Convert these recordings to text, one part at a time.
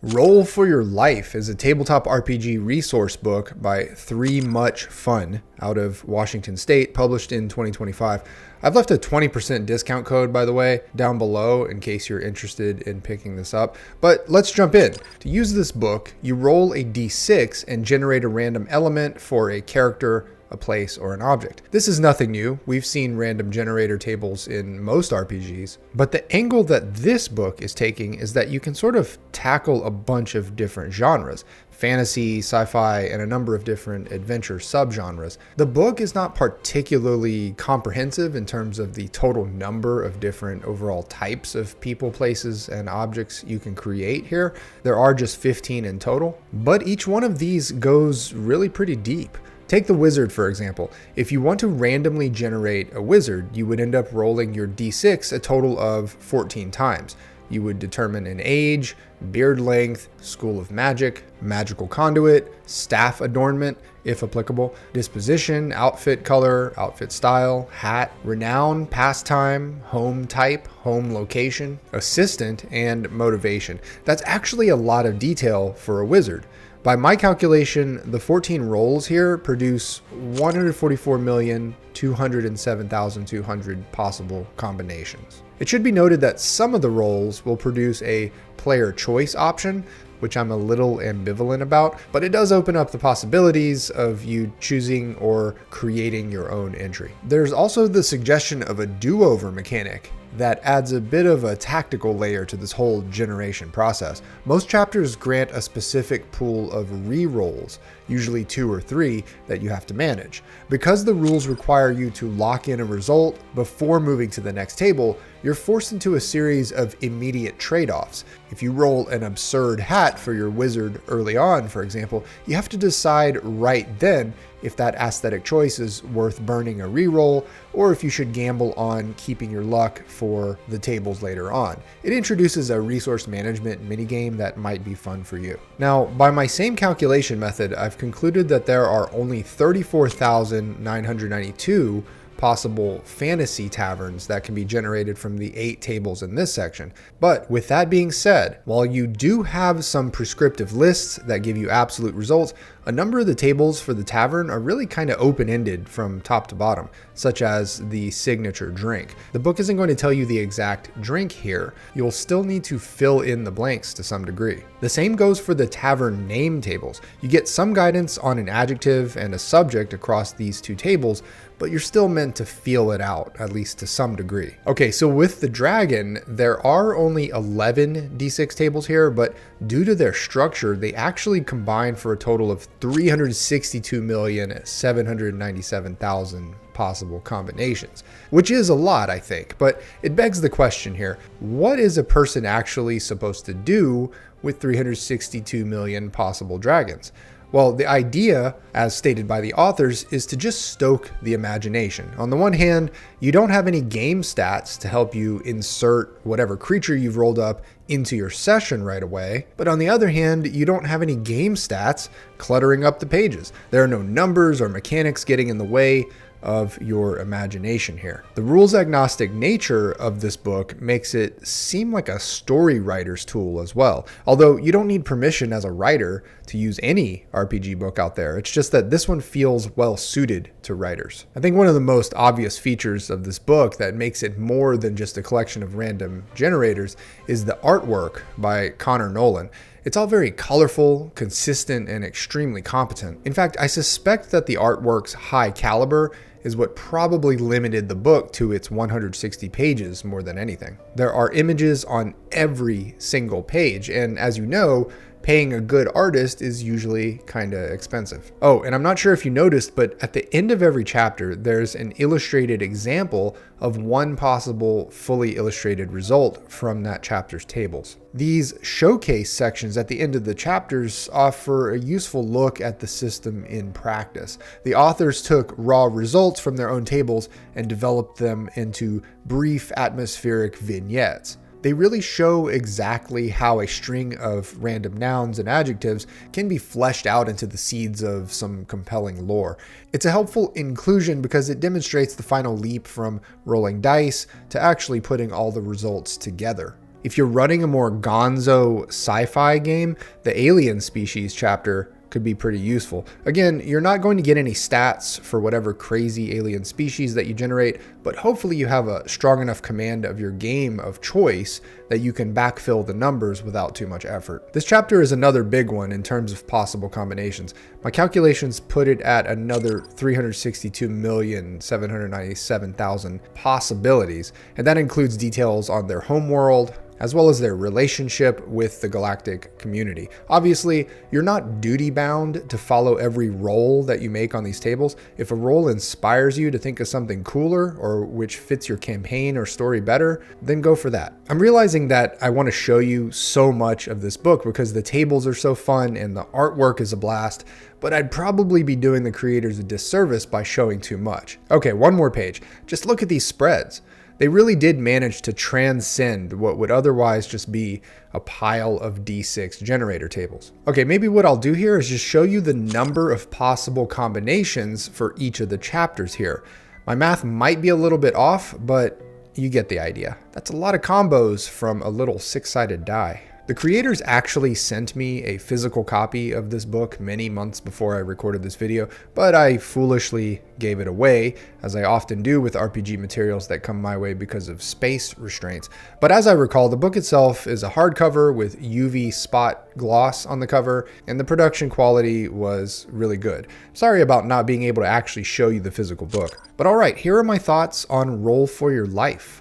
Roll for Your Life is a tabletop RPG resource book by 3 Much Fun out of Washington State, published in 2025. I've left a 20% discount code, by the way, down below in case you're interested in picking this up. But let's jump in. To use this book, you roll a d6 and generate a random element for a character, a place, or an object. This is nothing new. We've seen random generator tables in most RPGs, but the angle that this book is taking is that you can sort of tackle a bunch of different genres. Fantasy, sci-fi, and a number of different adventure subgenres. The book is not particularly comprehensive in terms of the total number of different overall types of people, places, and objects you can create here. There are just 15 in total, but each one of these goes really pretty deep. Take the wizard, for example. If you want to randomly generate a wizard, you would end up rolling your d6 a total of 14 times. You would determine an age, beard length, school of magic, magical conduit, staff adornment, if applicable, disposition, outfit color, outfit style, hat, renown, pastime, home type, home location, assistant, and motivation. That's actually a lot of detail for a wizard. By my calculation, the 14 rolls here produce 144,207,200 possible combinations. It should be noted that some of the rolls will produce a player choice option, which I'm a little ambivalent about, but it does open up the possibilities of you choosing or creating your own entry. There's also the suggestion of a do-over mechanic that adds a bit of a tactical layer to this whole generation process. Most chapters grant a specific pool of re-rolls, usually 2 or 3, that you have to manage. Because the rules require you to lock in a result before moving to the next table, you're forced into a series of immediate trade-offs. If you roll an absurd hat for your wizard early on, for example, you have to decide right then if that aesthetic choice is worth burning a reroll, or if you should gamble on keeping your luck for the tables later on. It introduces a resource management minigame that might be fun for you. Now, by my same calculation method, I've concluded that there are only 34,992 possible fantasy taverns that can be generated from the 8 tables in this section. But with that being said, while you do have some prescriptive lists that give you absolute results, a number of the tables for the tavern are really kind of open-ended from top to bottom, such as the signature drink. The book isn't going to tell you the exact drink here. You'll still need to fill in the blanks to some degree. The same goes for the tavern name tables. You get some guidance on an adjective and a subject across these 2 tables, but you're still meant to feel it out, at least to some degree. Okay, so with the dragon, there are only 11 d6 tables here, but due to their structure, they actually combine for a total of 362,797,000 possible combinations, which is a lot, I think, but it begs the question here, what is a person actually supposed to do with 362 million possible dragons? Well, the idea, as stated by the authors, is to just stoke the imagination. On the one hand, you don't have any game stats to help you insert whatever creature you've rolled up into your session right away, but on the other hand, you don't have any game stats cluttering up the pages. There are no numbers or mechanics getting in the way of your imagination here. The rules-agnostic nature of this book makes it seem like a story writer's tool as well. Although you don't need permission as a writer to use any RPG book out there. It's just that this one feels well suited to writers. I think one of the most obvious features of this book that makes it more than just a collection of random generators is the artwork by Conor Nolan. It's all very colorful, consistent, and extremely competent. In fact, I suspect that the artwork's high caliber is what probably limited the book to its 160 pages more than anything. There are images on every single page, and as you know, paying a good artist is usually kind of expensive. Oh, and I'm not sure if you noticed, but at the end of every chapter, there's an illustrated example of one possible fully illustrated result from that chapter's tables. These showcase sections at the end of the chapters offer a useful look at the system in practice. The authors took raw results from their own tables and developed them into brief atmospheric vignettes. They really show exactly how a string of random nouns and adjectives can be fleshed out into the seeds of some compelling lore. It's a helpful inclusion because it demonstrates the final leap from rolling dice to actually putting all the results together. If you're running a more gonzo sci-fi game, the alien species chapter could be pretty useful. Again, you're not going to get any stats for whatever crazy alien species that you generate, but hopefully you have a strong enough command of your game of choice that you can backfill the numbers without too much effort. This chapter is another big one in terms of possible combinations. My calculations put it at another 362,797,000 possibilities, and that includes details on their homeworld, as well as their relationship with the galactic community. Obviously, you're not duty-bound to follow every roll that you make on these tables. If a roll inspires you to think of something cooler or which fits your campaign or story better, then go for that. I'm realizing that I want to show you so much of this book because the tables are so fun and the artwork is a blast, but I'd probably be doing the creators a disservice by showing too much. Okay, one more page. Just look at these spreads. They really did manage to transcend what would otherwise just be a pile of D6 generator tables. Okay, maybe what I'll do here is just show you the number of possible combinations for each of the chapters here. My math might be a little bit off, but you get the idea. That's a lot of combos from a little six-sided die. The creators actually sent me a physical copy of this book many months before I recorded this video, but I foolishly gave it away, as I often do with RPG materials that come my way because of space restraints. But as I recall, the book itself is a hardcover with UV spot gloss on the cover, and the production quality was really good. Sorry about not being able to actually show you the physical book. But alright, here are my thoughts on Roll for Your Life.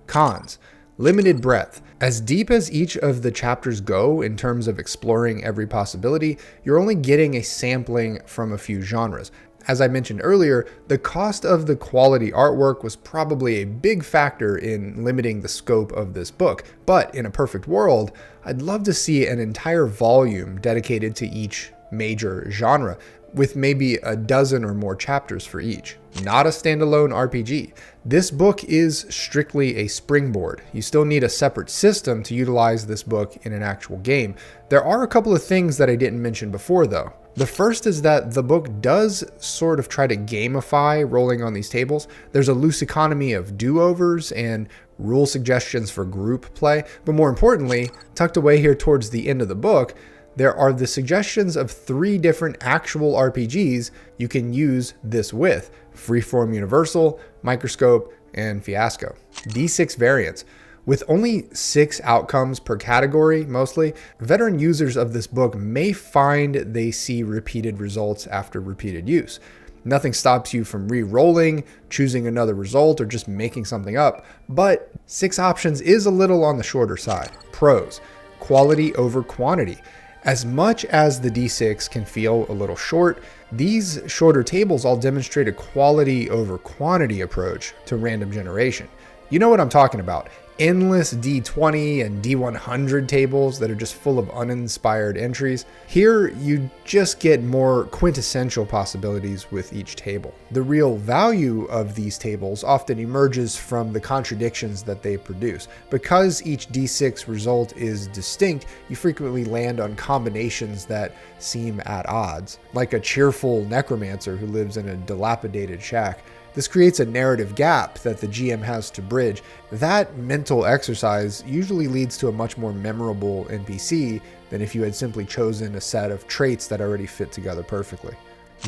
Cons. Limited breadth. As deep as each of the chapters go in terms of exploring every possibility, you're only getting a sampling from a few genres. As I mentioned earlier, the cost of the quality artwork was probably a big factor in limiting the scope of this book, but in a perfect world, I'd love to see an entire volume dedicated to each major genre, with maybe a dozen or more chapters for each. Not a standalone RPG. This book is strictly a springboard. You still need a separate system to utilize this book in an actual game. There are a couple of things that I didn't mention before though. The first is that the book does sort of try to gamify rolling on these tables. There's a loose economy of do-overs and rule suggestions for group play, but more importantly, tucked away here towards the end of the book, there are the suggestions of 3 different actual RPGs you can use this with: Freeform Universal, Microscope, and Fiasco. D6 variants. With only 6 outcomes per category, mostly, veteran users of this book may find they see repeated results after repeated use. Nothing stops you from re-rolling, choosing another result, or just making something up, but 6 options is a little on the shorter side. Pros. Quality over quantity. As much as the D6 can feel a little short, these shorter tables all demonstrate a quality over quantity approach to random generation. You know what I'm talking about. Endless D20 and D100 tables that are just full of uninspired entries. Here, you just get more quintessential possibilities with each table. The real value of these tables often emerges from the contradictions that they produce. Because each D6 result is distinct, you frequently land on combinations that seem at odds, like a cheerful necromancer who lives in a dilapidated shack. This creates a narrative gap that the GM has to bridge. That mental exercise usually leads to a much more memorable NPC than if you had simply chosen a set of traits that already fit together perfectly.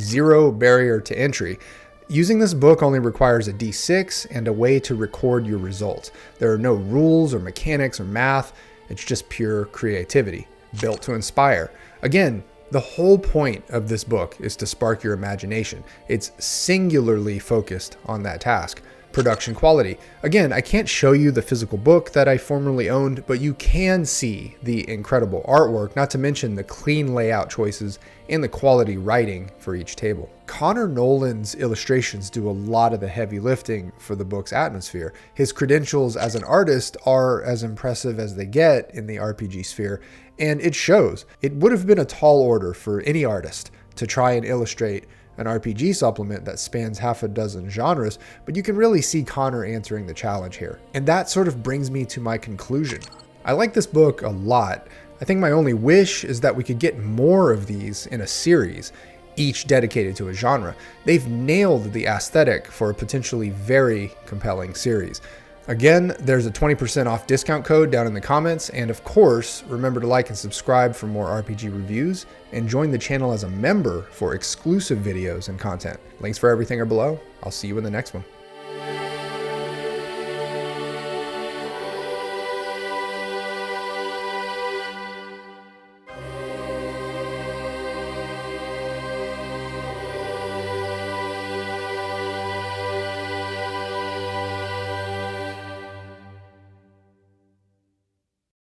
0 barrier to entry. Using this book only requires a D6 and a way to record your results. There are no rules or mechanics or math. It's just pure creativity, built to inspire. Again, the whole point of this book is to spark your imagination. It's singularly focused on that task. Production quality. Again, I can't show you the physical book that I formerly owned, but you can see the incredible artwork, not to mention the clean layout choices and the quality writing for each table. Conor Nolan's illustrations do a lot of the heavy lifting for the book's atmosphere. His credentials as an artist are as impressive as they get in the RPG sphere, and it shows. It would have been a tall order for any artist to try and illustrate an RPG supplement that spans half a dozen genres, but you can really see Conor answering the challenge here. And that sort of brings me to my conclusion. I like this book a lot. I think my only wish is that we could get more of these in a series, each dedicated to a genre. They've nailed the aesthetic for a potentially very compelling series. Again, there's a 20% off discount code down in the comments. And of course, remember to like and subscribe for more RPG reviews and join the channel as a member for exclusive videos and content. Links for everything are below. I'll see you in the next one.